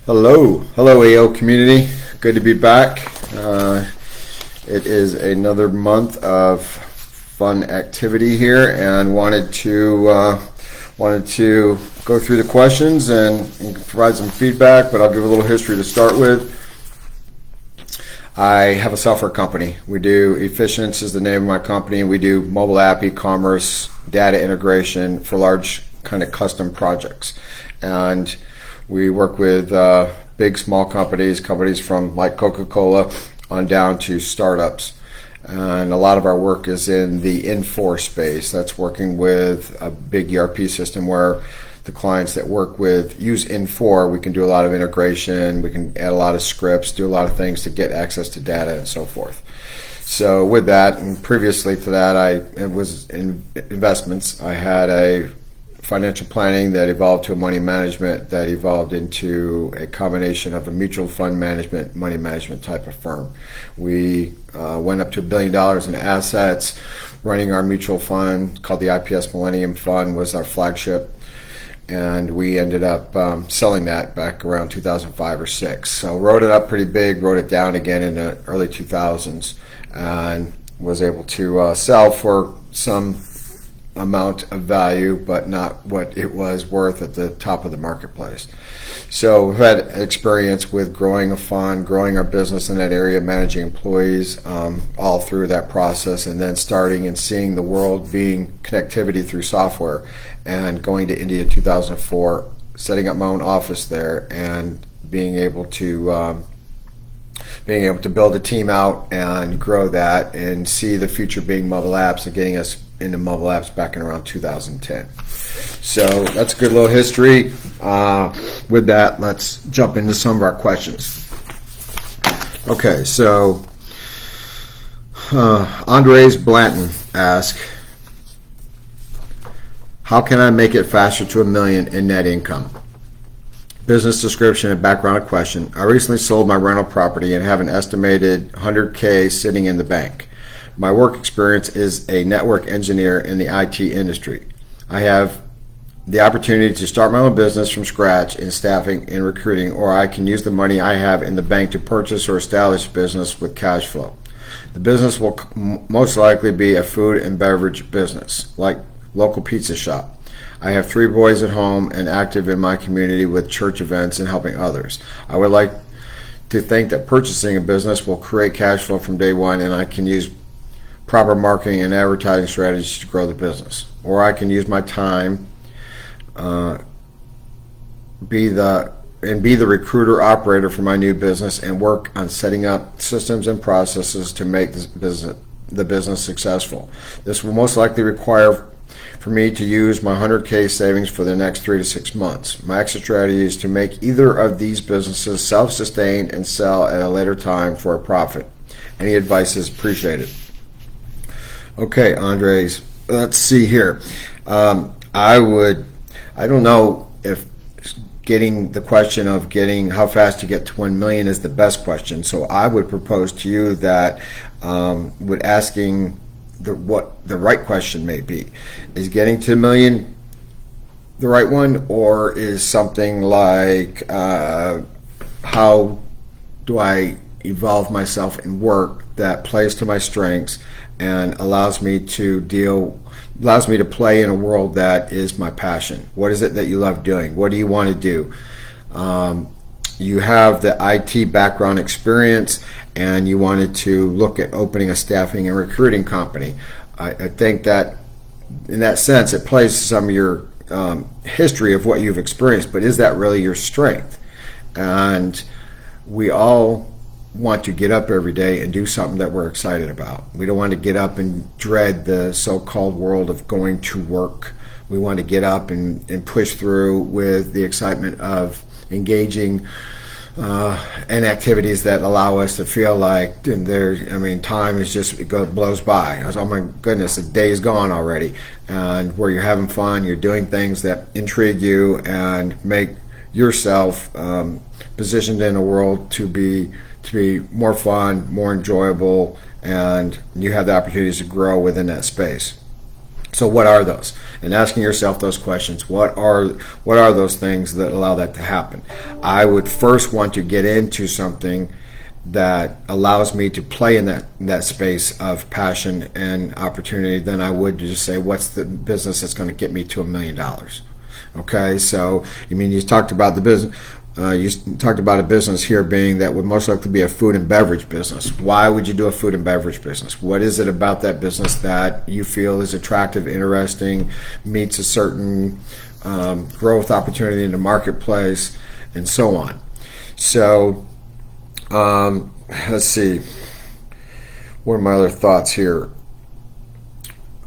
Hello AO community. Good to be back. It is another month of fun activity here, and wanted to go through the questions and provide some feedback. But I'll give a little history to start with. I have a software company. We do Efficience is the name of my company. We do mobile app, e-commerce, data integration for large kind of custom projects, and we work with big, small companies from like Coca-Cola on down to startups. And a lot of our work is in the Infor space. That's working with a big ERP system where the clients that work with use Infor. We can do a lot of integration. We can add a lot of scripts, do a lot of things to get access to data and so forth. So with that, and previously to that, it was in investments. I had a financial planning that evolved to a money management that evolved into a combination of a mutual fund management, money management type of firm. We went up to $1 billion in assets. Running our mutual fund called the IPS Millennium Fund was our flagship, and we ended up selling that back around 2005 or 6. So wrote it up pretty big, wrote it down again in the early 2000s, and was able to sell for some amount of value, but not what it was worth at the top of the marketplace. So we've had experience with growing a fund, growing our business in that area, managing employees all through that process, and then starting and seeing the world being connectivity through software, and going to India in 2004, setting up my own office there, and being able to build a team out and grow that, and see the future being mobile apps and getting us into mobile apps back in around 2010. So that's a good little history. With that, let's jump into some of our questions. Okay, so Andres Blanton asks, how can I make it faster to $1 million in net income? Business description and background question. I recently sold my rental property and have an estimated $100K sitting in the bank. My work experience is a network engineer in the IT industry. I have the opportunity to start my own business from scratch in staffing and recruiting, or I can use the money I have in the bank to purchase or establish business with cash flow. The business will most likely be a food and beverage business, like local pizza shop. I have 3 boys at home and active in my community with church events and helping others. I would like to think that purchasing a business will create cash flow from day one, and I can use proper marketing and advertising strategies to grow the business. Or I can use my time, be the recruiter operator for my new business, and work on setting up systems and processes to make the business successful. This will most likely require for me to use my $100K savings for the next 3 to 6 months. My exit strategy is to make either of these businesses self-sustained and sell at a later time for a profit. Any advice is appreciated. Okay, Andres, let's see here. I don't know if getting the question of getting how fast to get to 1 million is the best question. So I would propose to you that with asking what the right question may be. Is getting to 1 million the right one, or is something like how do I evolve myself in work that plays to my strengths and allows me to play in a world that is my passion? What is it that you love doing? What do you want to do? You have the IT background experience, and you wanted to look at opening a staffing and recruiting company. I think that in that sense it plays to some of your history of what you've experienced, but is that really your strength? And we all want to get up every day and do something that we're excited about. We don't want to get up and dread the so-called world of going to work. We want to get up and push through with the excitement of engaging in activities that allow us to feel like time is just blows by. Oh my goodness, the day is gone already. And where you're having fun, you're doing things that intrigue you and make yourself positioned in a world to be more fun, more enjoyable, and you have the opportunities to grow within that space. So what are those? And asking yourself those questions. What are those things that allow that to happen? I would first want to get into something that allows me to play in that space of passion and opportunity than I would to just say, what's the business that's going to get me to $1 million? Okay, so you talked about the business. You talked about a business here being that would most likely be a food and beverage business. Why would you do a food and beverage business? What is it about that business that you feel is attractive, interesting, meets a certain growth opportunity in the marketplace, and so on? So let's see. What are my other thoughts here?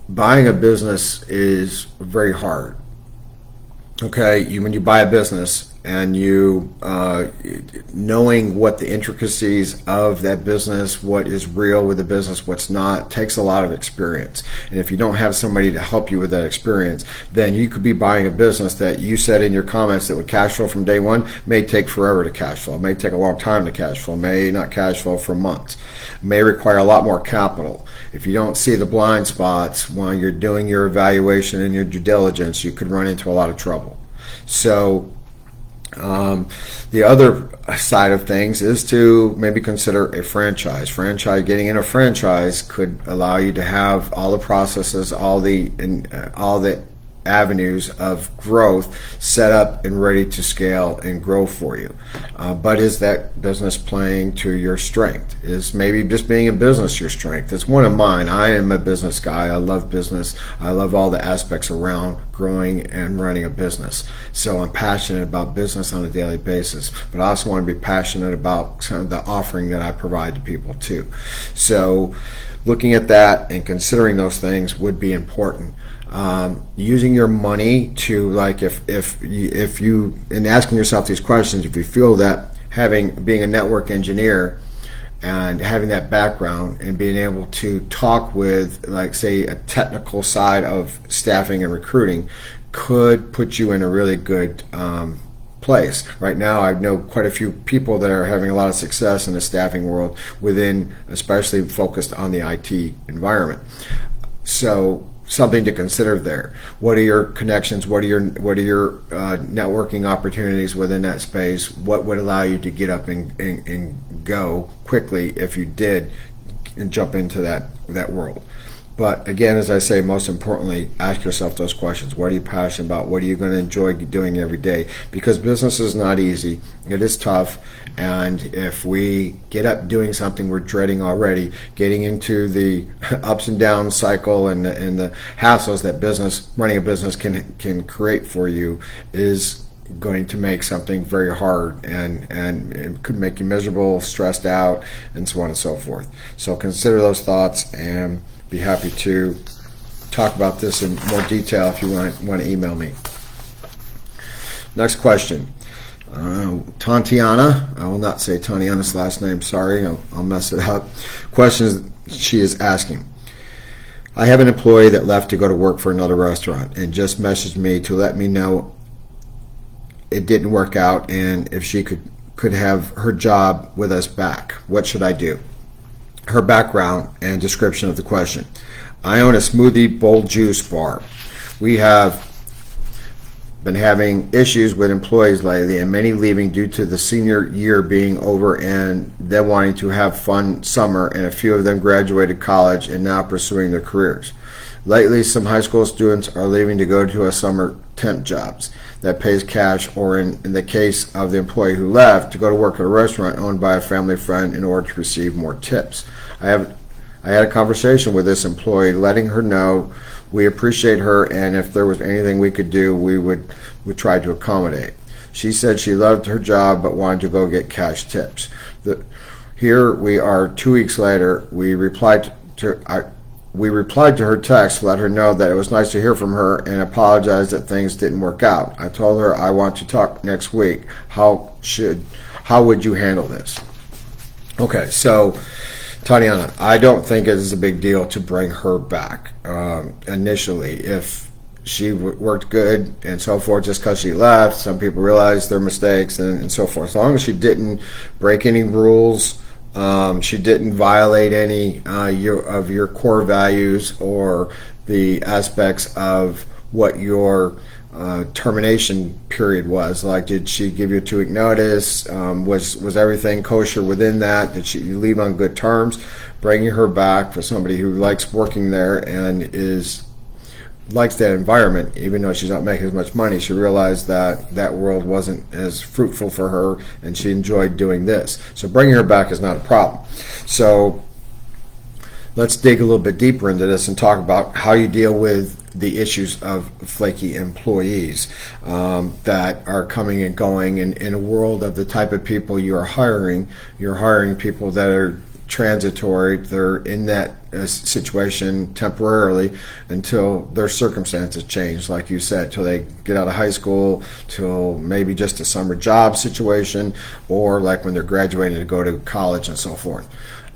Buying a business is very hard. Okay, when you buy a business and you knowing what the intricacies of that business, what is real with the business, what's not, takes a lot of experience. And if you don't have somebody to help you with that experience, then you could be buying a business that you said in your comments that would cash flow from day one, may take forever to cash flow, may take a long time to cash flow, may not cash flow for months, may require a lot more capital. If you don't see the blind spots while you're doing your evaluation and your due diligence, you could run into a lot of trouble. So the other side of things is to maybe consider a franchise. Getting in a franchise could allow you to have all the processes, all the avenues of growth set up and ready to scale and grow for you. But is that business playing to your strength? Is maybe just being in business your strength? It's one of mine. I am a business guy. I love business. I love all the aspects around growing and running a business. So I'm passionate about business on a daily basis, but I also want to be passionate about kind of the offering that I provide to people too. So looking at that and considering those things would be important. Using your money to, like, if you in asking yourself these questions, if you feel that being a network engineer and having that background and being able to talk with, like, say, a technical side of staffing and recruiting could put you in a really good place. Right now, I know quite a few people that are having a lot of success in the staffing world within, especially focused on the IT environment. So something to consider there. What are your connections? What are your networking opportunities within that space? What would allow you to get up and go quickly if you did and jump into that world? But again, as I say, most importantly, ask yourself those questions. What are you passionate about? What are you going to enjoy doing every day? Because business is not easy. It is tough. And if we get up doing something we're dreading already, getting into the ups and downs cycle and the hassles that running a business can create for you is going to make something very hard, and it could make you miserable, stressed out, and so on and so forth. So consider those thoughts, and be happy to talk about this in more detail if you want to email me. Next question. Tatiana, I will not say Tatiana's last name, sorry, I'll mess it up. Question she is asking. I have an employee that left to go to work for another restaurant and just messaged me to let me know it didn't work out and if she could have her job with us back. What should I do? Her background and description of the question. I own a smoothie bowl juice bar. We have been having issues with employees lately, and many leaving due to the senior year being over and them wanting to have fun summer, and a few of them graduated college and now pursuing their careers. Lately, some high school students are leaving to go to a summer temp jobs that pays cash, or in the case of the employee who left, to go to work at a restaurant owned by a family friend in order to receive more tips. I had a conversation with this employee, letting her know we appreciate her, and if there was anything we could do, we would try to accommodate. She said she loved her job but wanted to go get cash tips. Here we are 2 weeks later. We replied to her text to let her know that it was nice to hear from her and apologized that things didn't work out. I told her I want to talk next week. How would you handle this? Okay, so Tatiana, I don't think it is a big deal to bring her back initially. If she worked good and so forth, just because she left, some people realize their mistakes and so forth. As long as she didn't break any rules, she didn't violate any of your core values or the aspects of what your termination period was. Like, did she give you a 2-week notice? Was everything kosher within that? Did she leave on good terms? Bringing her back for somebody who likes working there and likes that environment, even though she's not making as much money. She realized that that world wasn't as fruitful for her, and she enjoyed doing this. So bringing her back is not a problem. So let's dig a little bit deeper into this and talk about how you deal with the issues of flaky employees that are coming and going in a world of the type of people you are hiring. You're hiring people that are transitory. They're in that situation temporarily until their circumstances change, like you said, till they get out of high school, till maybe just a summer job situation, or like when they're graduating to go to college and so forth.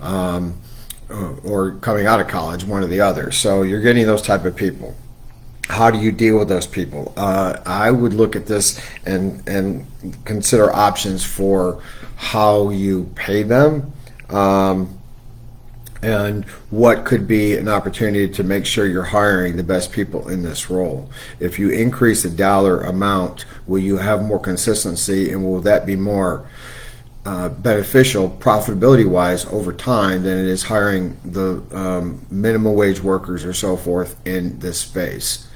Or coming out of college, one or the other. So you're getting those type of people. How do you deal with those people? I would look at this and consider options for how you pay them, and what could be an opportunity to make sure you're hiring the best people in this role. If you increase the dollar amount, will you have more consistency, and will that be more beneficial profitability-wise over time than it is hiring the minimum wage workers or so forth in this space?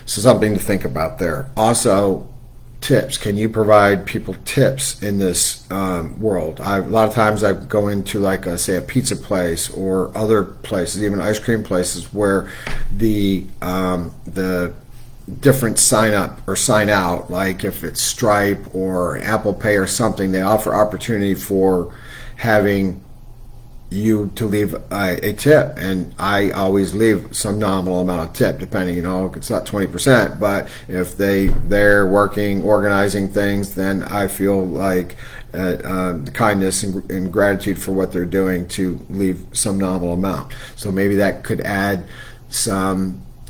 So something to think about there. Also, tips. Can you provide people tips in this world? A lot of times I go into, like, say, a pizza place or other places, even ice cream places, where the different sign up or sign out, like if it's Stripe or Apple Pay or something, they offer opportunity for having you to leave a tip, and I always leave some nominal amount of tip, depending, it's not 20%, but if they're working, organizing things, then I feel like the kindness and gratitude for what they're doing to leave some nominal amount. So maybe that could add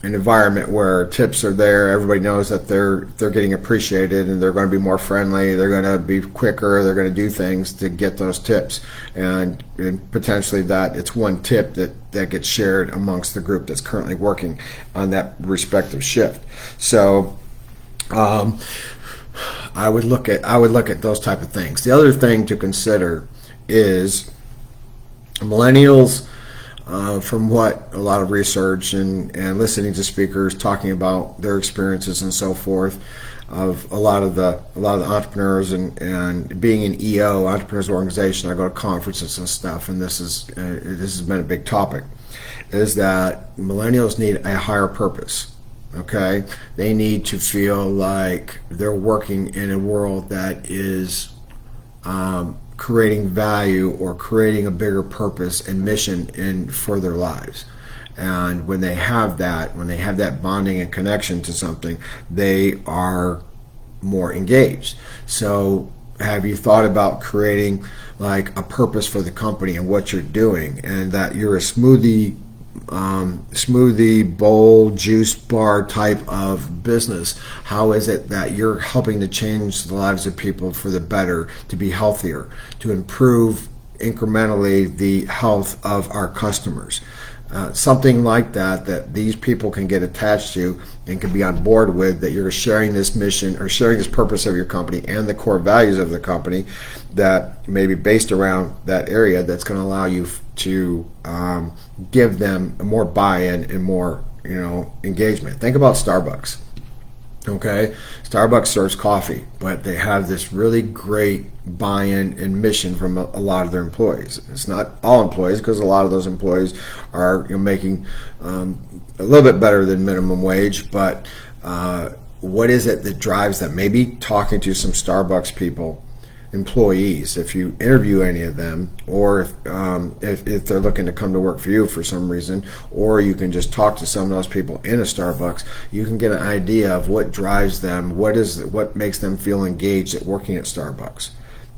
an environment where tips are there. Everybody knows that they're getting appreciated, and they're going to be more friendly. They're going to be quicker. They're going to do things to get those tips, and potentially that it's one tip that gets shared amongst the group that's currently working on that respective shift. So I would look at those type of things. The other thing to consider is millennials. From what a lot of research and listening to speakers talking about their experiences and so forth, of a lot of the entrepreneurs and being an EO, entrepreneurs organization, I go to conferences and stuff, and this has been a big topic, is that millennials need a higher purpose. Okay, they need to feel like they're working in a world that is creating value or creating a bigger purpose and mission for their lives. And when they have that bonding and connection to something, they are more engaged. So have you thought about creating like a purpose for the company and what you're doing, and that you're a smoothie bowl, juice bar type of business? How is it that you're helping to change the lives of people for the better, to be healthier, to improve incrementally the health of our customers? Something like that these people can get attached to and can be on board with, that you're sharing this mission or sharing this purpose of your company and the core values of the company that may be based around that area, that's going to allow you to give them more buy-in and more engagement. Think about Starbucks. Okay, Starbucks serves coffee, but they have this really great buy-in and mission from a lot of their employees. It's not all employees, because a lot of those employees are making a little bit better than minimum wage, but what is it that drives them? Maybe talking to some Starbucks employees, if you interview any of them, or if they're looking to come to work for you for some reason, or you can just talk to some of those people in a Starbucks, you can get an idea of what drives them, what makes them feel engaged at working at Starbucks.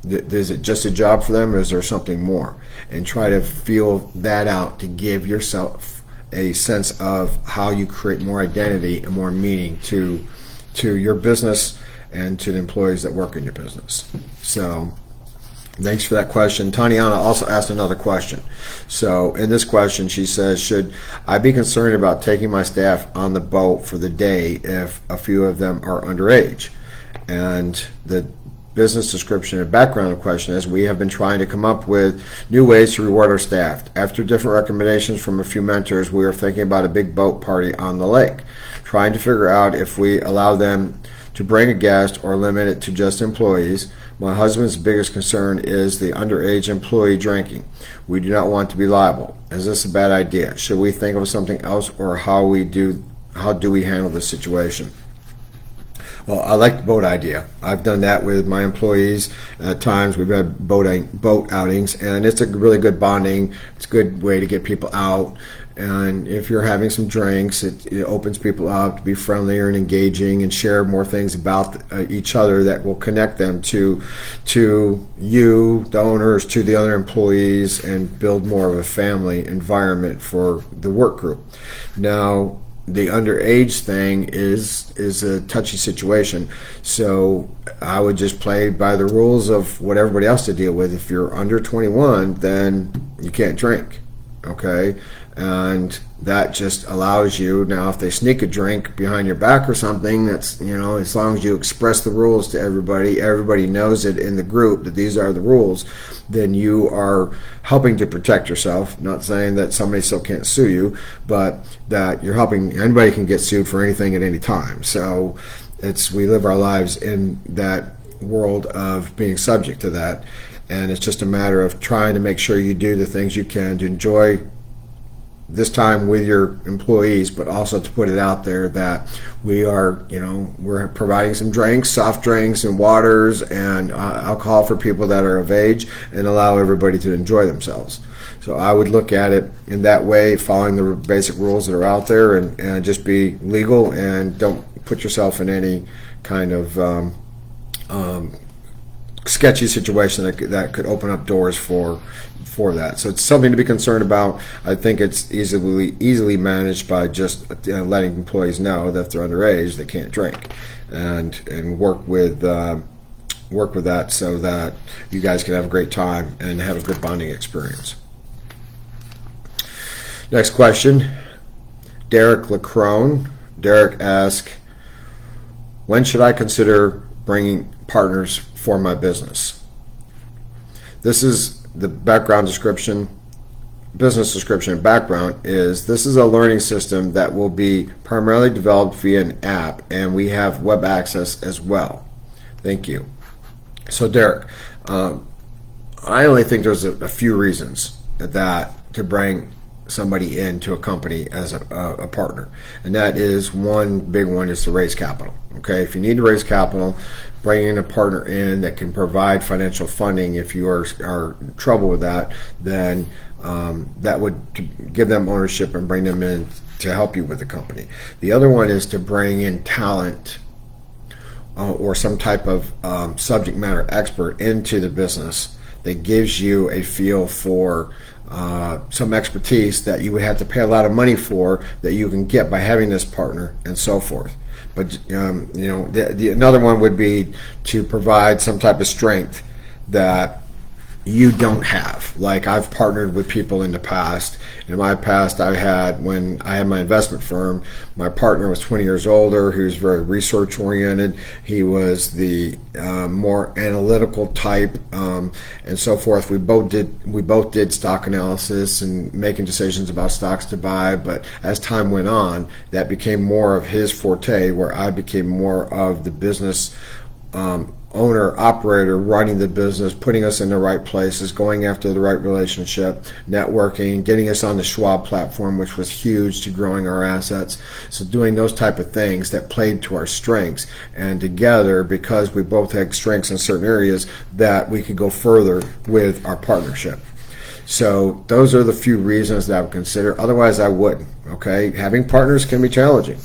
Is it just a job for them, or is there something more? And try to feel that out to give yourself a sense of how you create more identity and more meaning to your business and to the employees that work in your business. So Thanks for that question. Taniana also asked another question. So in this question, she says, should I be concerned about taking my staff on the boat for the day if a few of them are underage? And the business description and background of the question is, we have been trying to come up with new ways to reward our staff. After different recommendations from a few mentors, we are thinking about a big boat party on the lake, trying to figure out if we allow them to bring a guest or limit it to just employees. My husband's biggest concern is the underage employee drinking. We do not want to be liable. Is this a bad idea? Should we think of something else, or how do we handle this situation? Well, I like the boat idea. I've done that with my employees. At times we've had boat outings, and it's a really good bonding. It's a good way to get people out. And if you're having some drinks, it opens people up to be friendlier and engaging and share more things about each other that will connect them to you, the owners, to the other employees, and build more of a family environment for the work group. Now, the underage thing is a touchy situation, so I would just play by the rules of what everybody else to deal with. If you're under 21, then you can't drink, okay? And that just allows you, now if they sneak a drink behind your back or something, that's, as long as you express the rules to everybody knows it in the group that these are the rules, then you are helping to protect yourself. Not saying that somebody still can't sue you, but that you're helping. Anybody can get sued for anything at any time. So we live our lives in that world of being subject to that, and it's just a matter of trying to make sure you do the things you can to enjoy this time with your employees, but also to put it out there that we're providing some drinks, soft drinks and waters and alcohol for people that are of age, and allow everybody to enjoy themselves. So I would look at it in that way, following the basic rules that are out there, and just be legal, and don't put yourself in any kind of sketchy situation that could open up doors for that. So it's something to be concerned about. I think it's easily managed by just letting employees know that if they're underage, they can't drink, and work with that so that you guys can have a great time and have a good bonding experience. Next question, Derek Lacrone. Derek asks, when should I consider bringing partners for my business? This is the background description, business description and background is, this is a learning system that will be primarily developed via an app, and we have web access as well. Thank you. So Derek, I only think there's a few reasons that to bring somebody into a company as a partner, and that is, one big one is to raise capital. Okay, if you need to raise capital, bringing a partner in that can provide financial funding, if you are in trouble with that, then that would give them ownership and bring them in to help you with the company. The other one is to bring in talent or some type of subject matter expert into the business that gives you a feel for some expertise that you would have to pay a lot of money for, that you can get by having this partner, and so forth. But another one would be to provide some type of strength that you don't have. Like, I've partnered with people in the past. In my past, when I had my investment firm, my partner was 20 years older. He was very research oriented. He was the more analytical type, and so forth. We both did stock analysis and making decisions about stocks to buy. But as time went on, that became more of his forte, where I became more of the business owner, operator, running the business, putting us in the right places, going after the right relationship, networking, getting us on the Schwab platform, which was huge to growing our assets. So doing those type of things that played to our strengths, and together, because we both had strengths in certain areas, that we could go further with our partnership. So those are the few reasons that I would consider. Otherwise, I wouldn't. Okay, having partners can be challenging.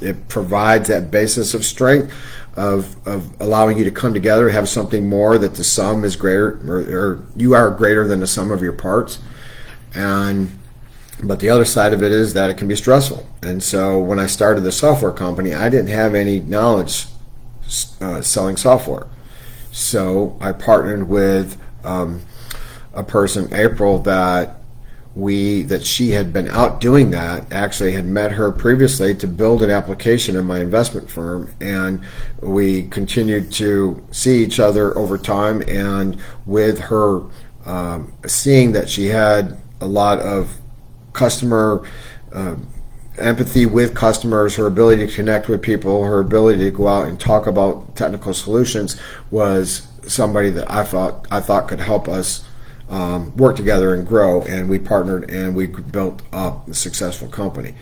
It provides that basis of strength, of allowing you to come together, have something more, that the sum is greater, or you are greater than the sum of your parts. But the other side of it is that it can be stressful. And so when I started the software company, I didn't have any knowledge selling software. So I partnered with a person, April, that she had been out doing that, actually had met her previously to build an application in my investment firm, and we continued to see each other over time, and with her seeing that she had a lot of customer empathy with customers, her ability to connect with people, her ability to go out and talk about technical solutions, was somebody that I thought could help us work together and grow, and we partnered and we built up a successful company.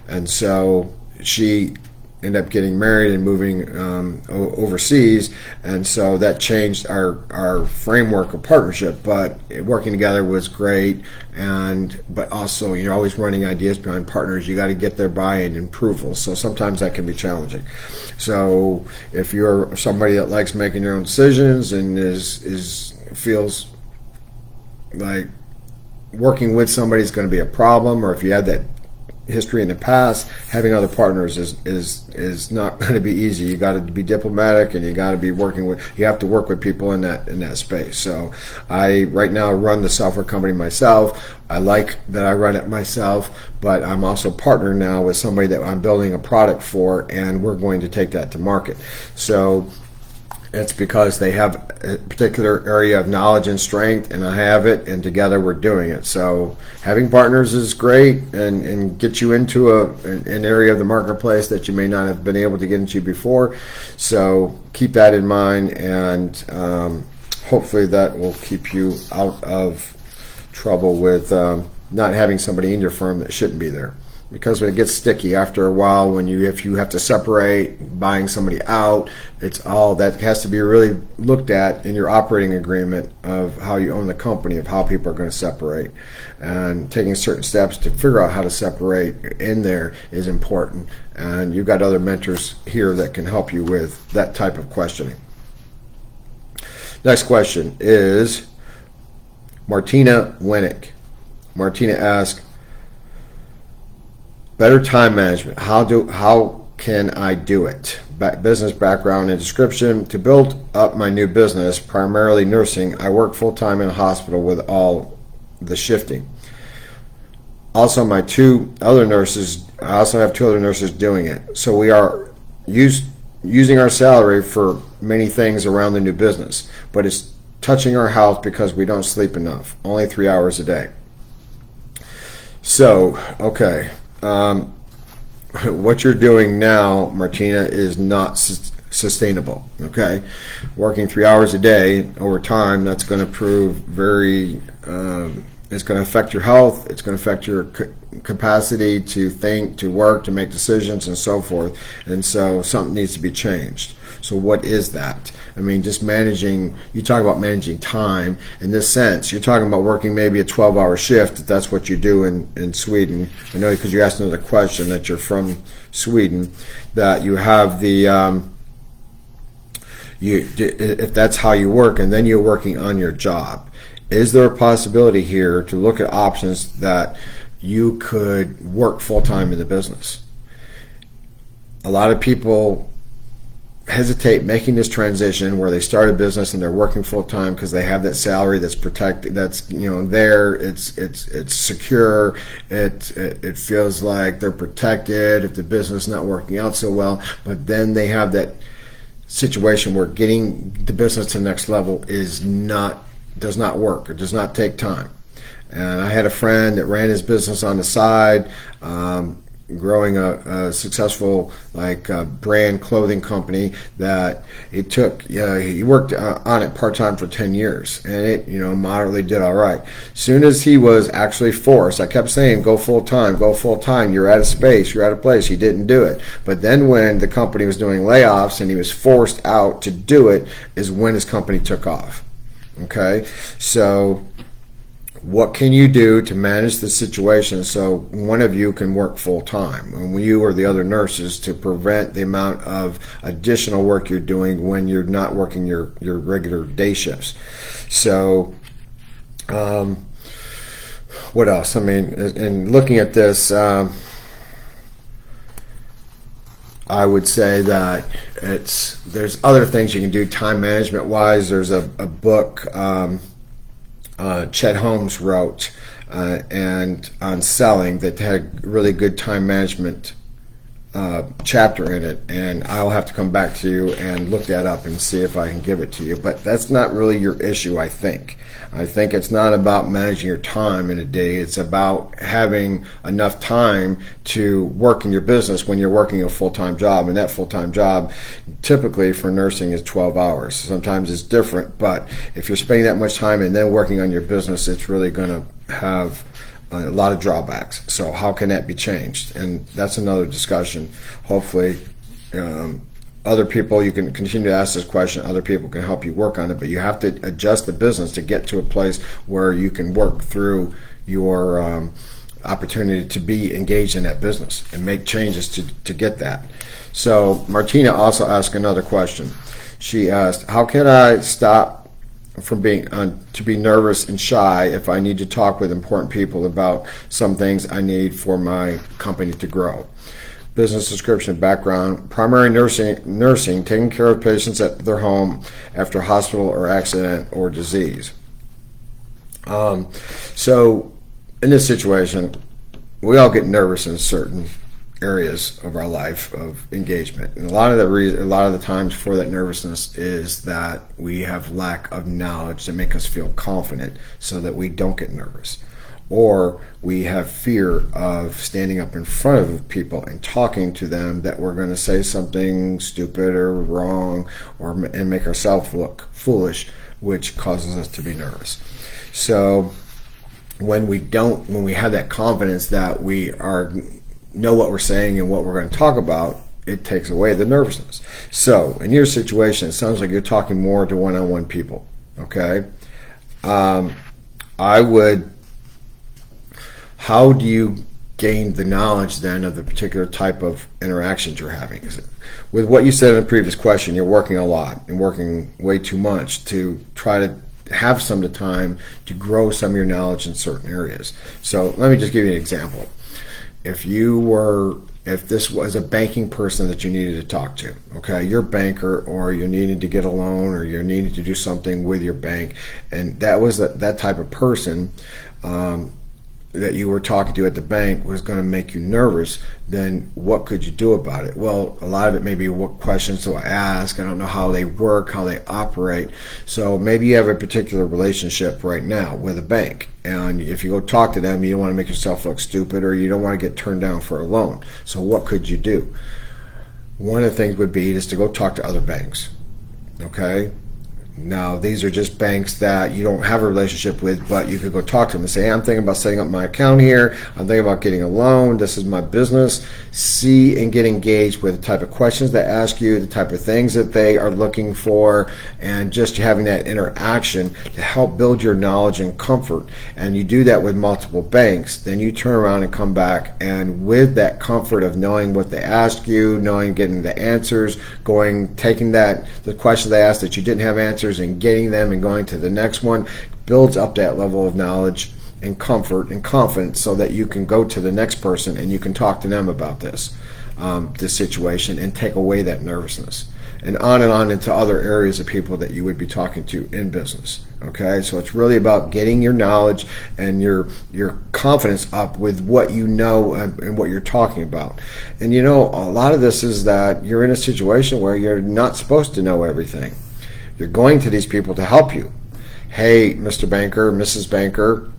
And so she ended up getting married and moving overseas, and so that changed our framework of partnership. But working together was great, but also you're always running ideas behind partners. You got to get their buy-in and approval, so sometimes that can be challenging. So if you're somebody that likes making your own decisions and feels like working with somebody is going to be a problem, or if you had that history in the past, having other partners is not going to be easy. You got to be diplomatic, and you got to be you have to work with people in that space. So I right now run the software company myself. I like that I run it myself, but I'm also partner now with somebody that I'm building a product for, and we're going to take that to market. So it's because they have a particular area of knowledge and strength, and I have it, and together we're doing it. So having partners is great and get you into an area of the marketplace that you may not have been able to get into before. So keep that in mind, and hopefully that will keep you out of trouble with not having somebody in your firm that shouldn't be there. Because when it gets sticky after a while, if you have to separate, buying somebody out, it's all that has to be really looked at in your operating agreement of how you own the company, of how people are going to separate, and taking certain steps to figure out how to separate in there is important. And you've got other mentors here that can help you with that type of questioning. Next question is Martina Winnick. Martina asks, better time management. How can I do it? Business background and description. To build up my new business, primarily nursing, I work full-time in a hospital with all the shifting. Also, I have two other nurses doing it. So we are using our salary for many things around the new business, but it's touching our health because we don't sleep enough, only 3 hours a day. So, okay. What you're doing now, Martina, is not sustainable. Okay, working 3 hours a day over time, that's going to prove very. It's going to affect your health. It's going to affect your capacity to think, to work, to make decisions, and so forth. And so something needs to be changed. So what is that? I mean, just managing, you talk about managing time in this sense. You're talking about working maybe a 12-hour shift, if that's what you do in Sweden. I know because you asked another question that you're from Sweden, that you have the, if that's how you work, and then you're working on your job. Is there a possibility here to look at options that you could work full-time in the business? A lot of people hesitate making this transition where they start a business and they're working full-time because they have that salary that's protected, that's there, it's secure, it feels like they're protected if the business is not working out so well. But then they have that situation where getting the business to the next level does not work, or does not take time. And I had a friend that ran his business on the side, growing a successful brand clothing company that he worked on it part-time for 10 years, and it moderately did all right. Soon as he was actually forced, I kept saying go full-time, you're at a space, you're at a place. He didn't do it. But then when the company was doing layoffs and he was forced out to do it, is when his company took off. Okay, so what can you do to manage the situation so one of you can work full-time, and you or the other nurses, to prevent the amount of additional work you're doing when you're not working your regular day shifts? So what else? I mean, in looking at this, I would say that there's other things you can do time management wise. There's a book Chet Holmes wrote and on selling that had really good time management chapter in it, and I'll have to come back to you and look that up and see if I can give it to you. But that's not really your issue, I think. I think it's not about managing your time in a day. It's about having enough time to work in your business when you're working a full-time job, and that full-time job typically for nursing is 12 hours. Sometimes it's different, but if you're spending that much time and then working on your business, it's really going to have a lot of drawbacks. So how can that be changed? And that's another discussion. Hopefully other people, you can continue to ask this question, other people can help you work on it, but you have to adjust the business to get to a place where you can work through your opportunity to be engaged in that business and make changes to get that. So Martina also asked another question. She asked, how can I stop from being to be nervous and shy if I need to talk with important people about some things I need for my company to grow? Business description, background, primary nursing, taking care of patients at their home after hospital or accident or disease. So in this situation, we all get nervous in certain areas of our life of engagement, and a lot of the times for that nervousness is that we have lack of knowledge to make us feel confident so that we don't get nervous, or we have fear of standing up in front of people and talking to them that we're going to say something stupid or wrong and make ourselves look foolish, which causes us to be nervous. So when we have that confidence that we know what we're saying and what we're going to talk about, it takes away the nervousness. So in your situation, it sounds like you're talking more to one-on-one people, okay? How do you gain the knowledge then of the particular type of interactions you're having? With what you said in the previous question, you're working a lot and working way too much to try to have some of the time to grow some of your knowledge in certain areas. So let me just give you an example. If this was a banking person that you needed to talk to, okay, you're a banker, or you needed to get a loan, or you needed to do something with your bank, and that was that type of person that you were talking to at the bank was going to make you nervous, then what could you do about it? Well, a lot of it may be what questions do I ask? I don't know how they work, how they operate. So maybe you have a particular relationship right now with a bank, and if you go talk to them, you don't want to make yourself look stupid, or you don't want to get turned down for a loan. So what could you do? One of the things would be is to go talk to other banks, okay? Now, these are just banks that you don't have a relationship with, but you could go talk to them and say, hey, I'm thinking about setting up my account here. I'm thinking about getting a loan. This is my business. See and get engaged with the type of questions they ask you, the type of things that they are looking for, and just having that interaction to help build your knowledge and comfort. And you do that with multiple banks. Then you turn around and come back, and with that comfort of knowing what they ask you, getting the answers, taking the question they asked that you didn't have answers, and getting them and going to the next one, builds up that level of knowledge and comfort and confidence so that you can go to the next person and you can talk to them about this situation and take away that nervousness, and on into other areas of people that you would be talking to in business. Okay, so it's really about getting your knowledge and your confidence up with what you know and what you're talking about. And a lot of this is that you're in a situation where you're not supposed to know everything. You're going to these people to help you. Hey, Mr. Banker, Mrs. Banker,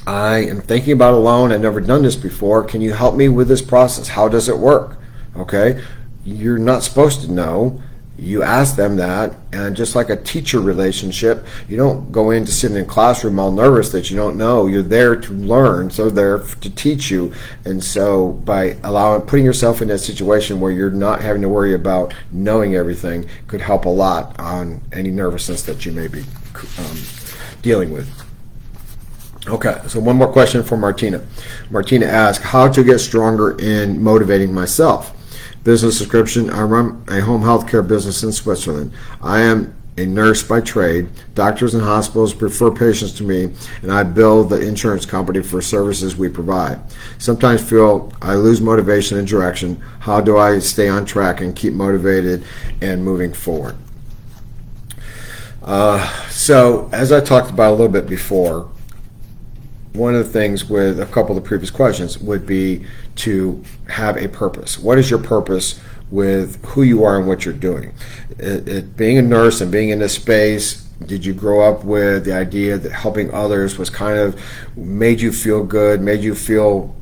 I am thinking about a loan. I've never done this before. Can you help me with this process? How does it work? Okay, you're not supposed to know. You ask them that, and just like a teacher relationship, you don't go in to sit in a classroom all nervous that you don't know. You're there to learn, so they're to teach you. And so by putting yourself in that situation where you're not having to worry about knowing everything could help a lot on any nervousness that you may be dealing with. Okay, so one more question from Martina. Martina asked, how to get stronger in motivating myself? Business description, I run a home health care business in Switzerland. I am a nurse by trade. Doctors and hospitals refer patients to me, and I bill the insurance company for services we provide. Sometimes feel I lose motivation and direction. How do I stay on track and keep motivated and moving forward? So, as I talked about a little bit before, one of the things with a couple of the previous questions would be to have a purpose. What is your purpose with who you are and what you're doing? Being a nurse and being in this space, did you grow up with the idea that helping others was kind of made you feel good, made you feel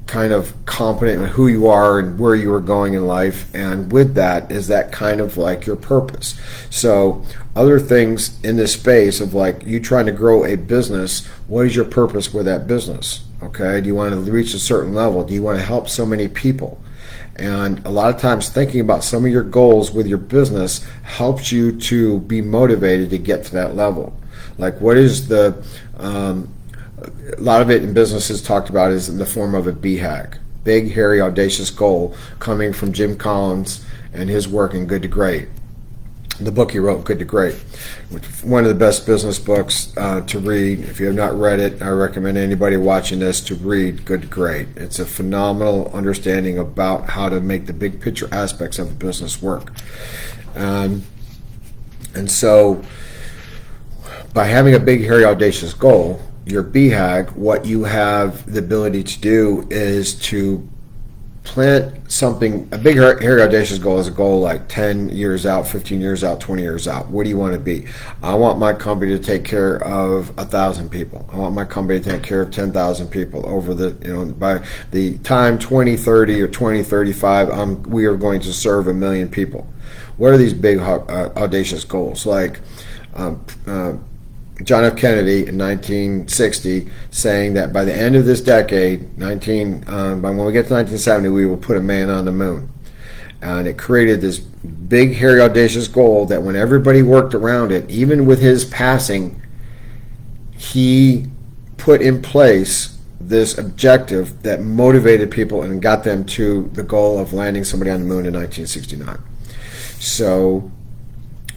kind of confident in who you are and where you are going in life? And with that, is that kind of like your purpose? So other things in this space of like you trying to grow a business, what is your purpose with that business? Okay, do you want to reach a certain level? Do you want to help so many people? And a lot of times thinking about some of your goals with your business helps you to be motivated to get to that level. Like what is a lot of it in business is talked about is in the form of a BHAG, big, hairy, audacious goal, coming from Jim Collins and his work in Good to Great. The book he wrote, Good to Great, which is one of the best business books to read. If you have not read it, I recommend anybody watching this to read Good to Great. It's a phenomenal understanding about how to make the big picture aspects of a business work. And so by having a big, hairy, audacious goal, your BHAG, what you have the ability to do is to plant something. A big, hairy, audacious goal is a goal like 10 years out, 15 years out, 20 years out. What do you want to be? I want my company to take care of 1,000 people. I want my company to take care of 10,000 people over by the time 2030 or 2035, we are going to serve 1 million people. What are these big, audacious goals? Like, John F. Kennedy in 1960 saying that by the end of this decade, by when we get to 1970, we will put a man on the moon. And it created this big, hairy, audacious goal that when everybody worked around it, even with his passing, he put in place this objective that motivated people and got them to the goal of landing somebody on the moon in 1969. So,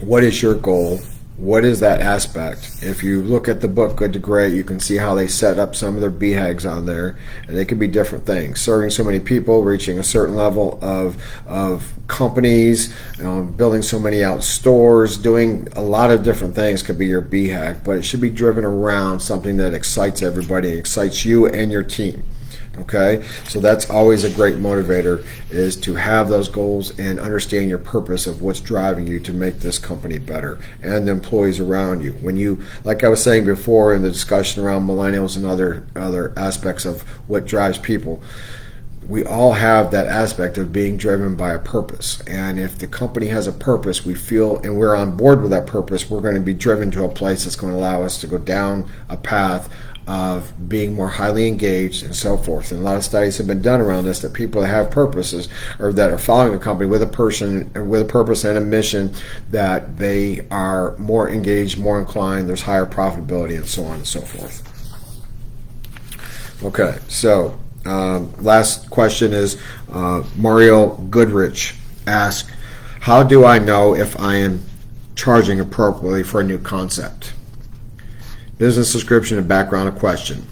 what is your goal? What is that aspect? If you look at the book Good to Great, you can see how they set up some of their BHAGs on there, and they could be different things. Serving so many people, reaching a certain level of companies, building so many out stores, doing a lot of different things could be your BHAG, but it should be driven around something that excites everybody, excites you and your team. Okay, so that's always a great motivator, is to have those goals and understand your purpose of what's driving you to make this company better and the employees around you. When you, like I was saying before in the discussion around millennials and other aspects of what drives people, we all have that aspect of being driven by a purpose. And if the company has a purpose, we feel, and we're on board with that purpose, we're going to be driven to a place that's going to allow us to go down a path of being more highly engaged and so forth. And a lot of studies have been done around this, that people that have purposes or that are following a company with a purpose and a mission, that they are more engaged, more inclined, there's higher profitability, and so on and so forth. Okay, so last question is Mario Goodrich asks, how do I know if I am charging appropriately for a new concept? Business description and background of question.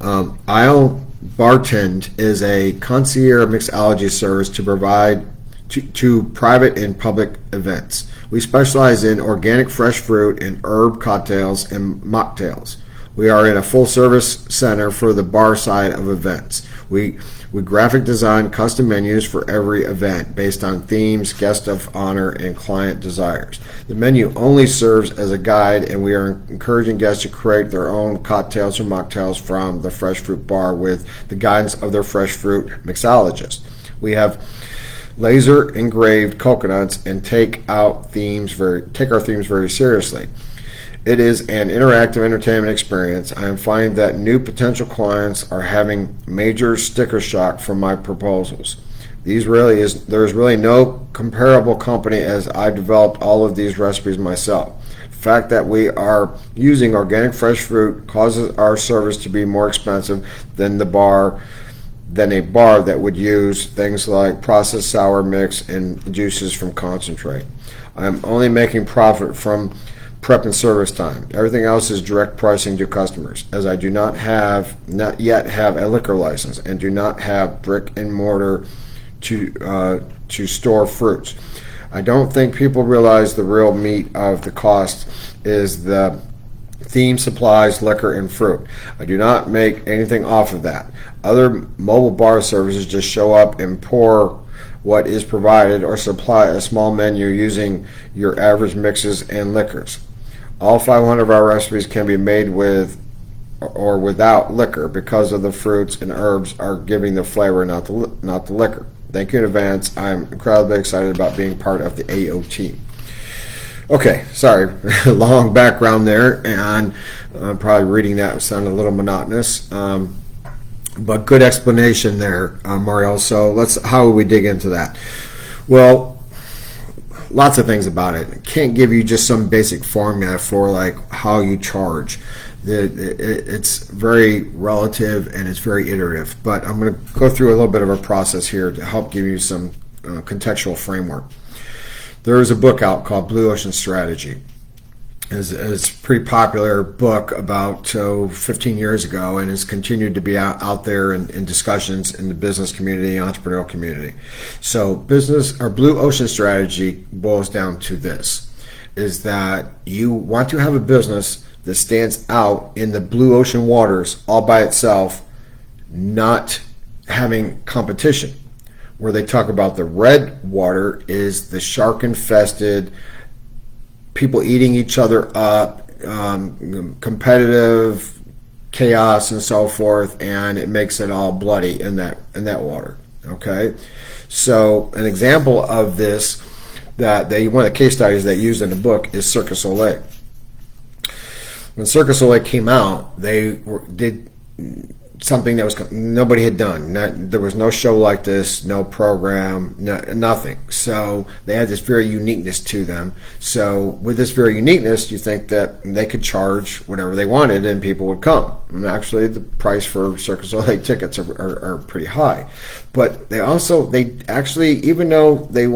I'll Bartend is a concierge mixology service to provide to private and public events. We specialize in organic fresh fruit and herb cocktails and mocktails. We are in a full-service center for the bar side of events. We graphic design custom menus for every event based on themes, guest of honor, and client desires. The menu only serves as a guide, and we are encouraging guests to create their own cocktails or mocktails from the fresh fruit bar with the guidance of their fresh fruit mixologist. We have laser engraved coconuts and take our themes very seriously. It is an interactive entertainment experience. I am finding that new potential clients are having major sticker shock from my proposals. There is really no comparable company, as I've developed all of these recipes myself. The fact that we are using organic fresh fruit causes our service to be more expensive than a bar that would use things like processed sour mix and juices from concentrate. I am only making profit from prep and service time. Everything else is direct pricing to customers, as I do not yet have a liquor license and do not have brick and mortar to store fruits. I don't think people realize the real meat of the cost is the theme, supplies, liquor, and fruit. I do not make anything off of that. Other mobile bar services just show up and pour what is provided or supply a small menu using your average mixes and liquors. All 500 of our recipes can be made with or without liquor because of the fruits and herbs are giving the flavor, not the liquor. Thank you in advance. I'm incredibly excited about being part of the AOT. Okay, sorry, long background there, and probably reading that sounded a little monotonous, but good explanation there, Mario. So how will we dig into that? Well, lots of things about it. I can't give you just some basic formula for like how you charge. It's very relative and it's very iterative, but I'm going to go through a little bit of a process here to help give you some contextual framework. There is a book out called Blue Ocean Strategy. It's a pretty popular book about 15 years ago, and has continued to be out there in discussions in the business community, entrepreneurial community. So Blue Ocean Strategy boils down to this, is that you want to have a business that stands out in the blue ocean waters all by itself, not having competition. Where they talk about the red water is the shark infested, people eating each other up, competitive chaos and so forth, and it makes it all bloody in that water. Okay, so an example of this one of the case studies they used in the book is Cirque du Soleil. When Cirque du Soleil came out, they did something that nobody had done. There was no show like this, no program, nothing. So they had this very uniqueness to them. So with this very uniqueness, you think that they could charge whatever they wanted and people would come. And actually, the price for Cirque du Soleil tickets are pretty high. But they actually, even though they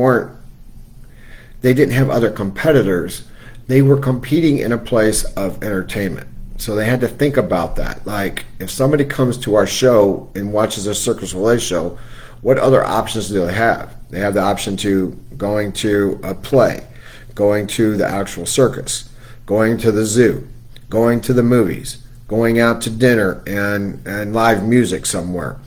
didn't have other competitors, they were competing in a place of entertainment. So they had to think about that. Like, if somebody comes to our show and watches a Cirque du Soleil show, what other options do they have? They have the option to going to a play, going to the actual circus, going to the zoo, going to the movies, going out to dinner and live music somewhere.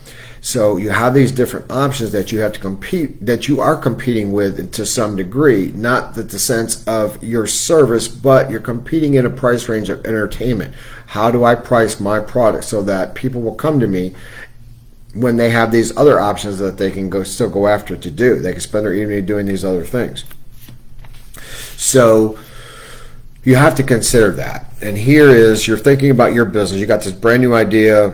So you have these different options that you have to that you are competing with to some degree, not that the sense of your service, but you're competing in a price range of entertainment. How do I price my product so that people will come to me when they have these other options that they can still go after to do? They can spend their evening doing these other things. So you have to consider that. And here is, you're thinking about your business. You got this brand new idea,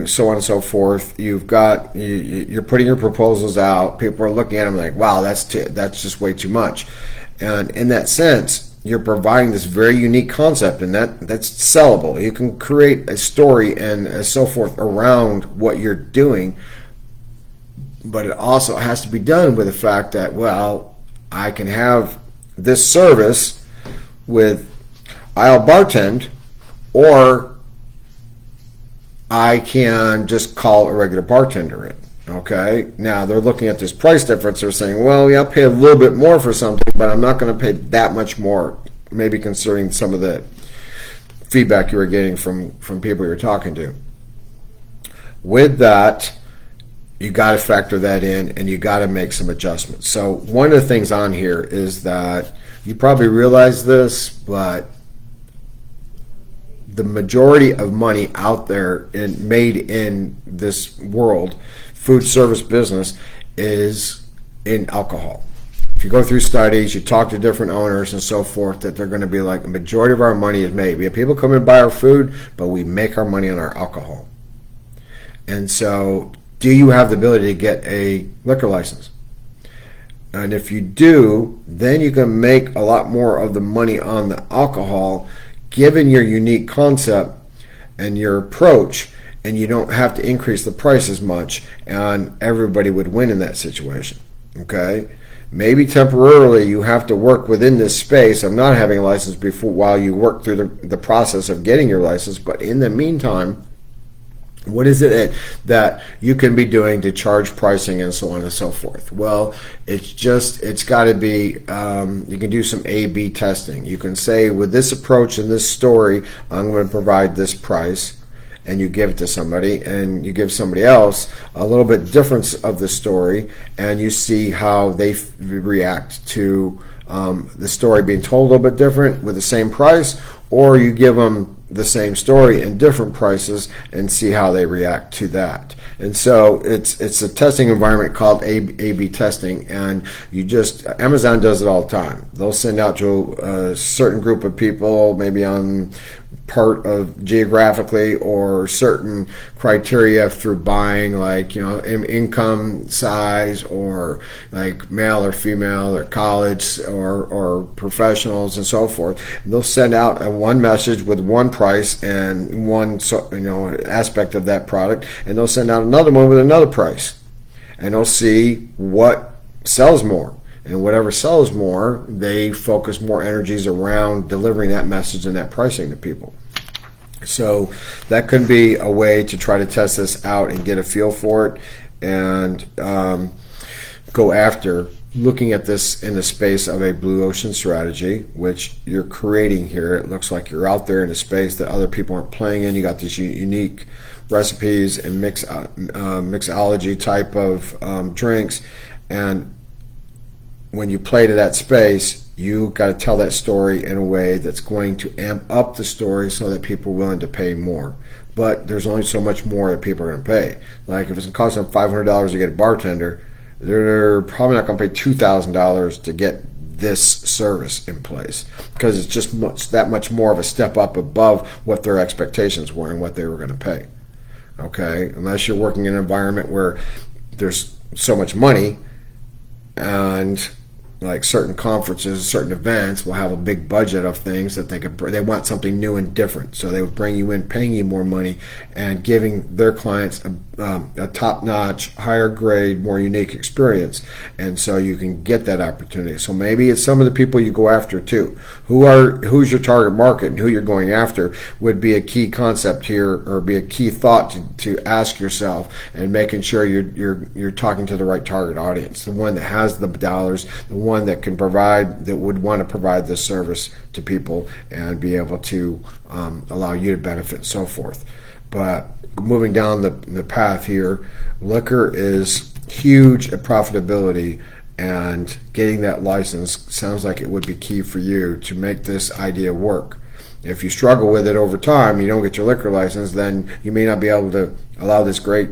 so on and so forth. You're putting your proposals out. People are looking at them like, wow, that's just way too much. And in that sense, you're providing this very unique concept, and that's sellable. You can create a story and so forth around what you're doing, but it also has to be done with the fact that, well, I can have this service with I'll bartend, or I can just call a regular bartender in. Okay, now they're looking at this price difference. They're saying, well, yeah, I'll pay a little bit more for something, but I'm not going to pay that much more, maybe considering some of the feedback you were getting from people you're talking to. With that, you got to factor that in, and you got to make some adjustments. So one of the things on here is that you probably realize this, but the majority of money out there made in this world, food service business, is in alcohol. If you go through studies, you talk to different owners and so forth, that they're going to be like, the majority of our money is made. We have people come and buy our food, but we make our money on our alcohol. And so, do you have the ability to get a liquor license? And if you do, then you can make a lot more of the money on the alcohol, given your unique concept and your approach, and you don't have to increase the price as much, and everybody would win in that situation. Okay? Maybe temporarily you have to work within this space of not having a license before, while you work through the process of getting your license, but in the meantime, What is it that you can be doing to charge pricing and so on and so forth? Well, it's got to be, you can do some A/B testing. You can say, with this approach and this story, I'm going to provide this price. And you give it to somebody, and you give somebody else a little bit difference of the story, and you see how they react to the story being told a little bit different with the same price, or you give them the same story and different prices and see how they react to that. And so it's a testing environment called A/B testing, and Amazon does it all the time. They'll send out to a certain group of people, maybe on part of geographically or certain criteria through buying, like income size, or like male or female, or college or professionals and so forth. And they'll send out one message with one price and one aspect of that product, and they'll send out another one with another price, and they'll see what sells more. And whatever sells more, they focus more energies around delivering that message and that pricing to people. So that could be a way to try to test this out and get a feel for it, and go after looking at this in the space of a blue ocean strategy, which you're creating here. It looks like you're out there in a space that other people aren't playing in. You got these unique recipes and mixology type of drinks, and when you play to that space, you got to tell that story in a way that's going to amp up the story so that people are willing to pay more. But there's only so much more that people are going to pay. Like if it's going to cost them $500 to get a bartender, they're probably not going to pay $2,000 to get this service in place, because it's just that much more of a step up above what their expectations were and what they were going to pay. Okay, unless you're working in an environment where there's so much money, and like certain conferences, certain events will have a big budget of things that they want something new and different. So they would bring you in, paying you more money, and giving their clients a top-notch, higher grade, more unique experience. And so you can get that opportunity. So maybe it's some of the people you go after too. Who's your target market and who you're going after would be a key concept here, or be a key thought to ask yourself, and making sure you're talking to the right target audience, the one that has the dollars, the one that would want to provide this service to people and be able to allow you to benefit and so forth. But moving down the path here, liquor is huge at profitability, and getting that license sounds like it would be key for you to make this idea work. If you struggle with it over time, you don't get your liquor license, then you may not be able to allow this great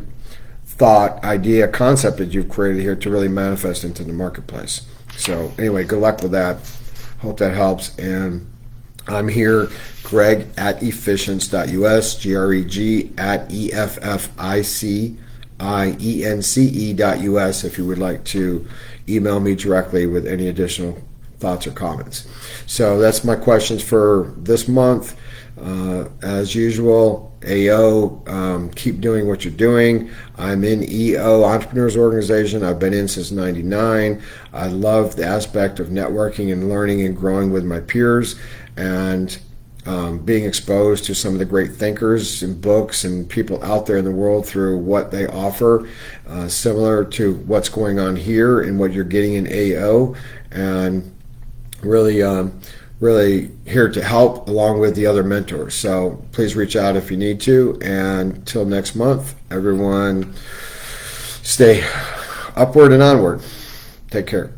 thought, idea, concept that you've created here to really manifest into the marketplace. So anyway, good luck with that. Hope that helps. And I'm here, Greg at efficience.us, Greg at efficience.us, if you would like to email me directly with any additional thoughts or comments. So that's my questions for this month. As usual, AO, keep doing what you're doing. I'm in EO, Entrepreneurs Organization. I've been in since '99. I love the aspect of networking and learning and growing with my peers, and being exposed to some of the great thinkers and books and people out there in the world through what they offer, similar to what's going on here and what you're getting in AO, and really here to help along with the other mentors. So please reach out if you need to. And until next month, everyone, stay upward and onward. Take care.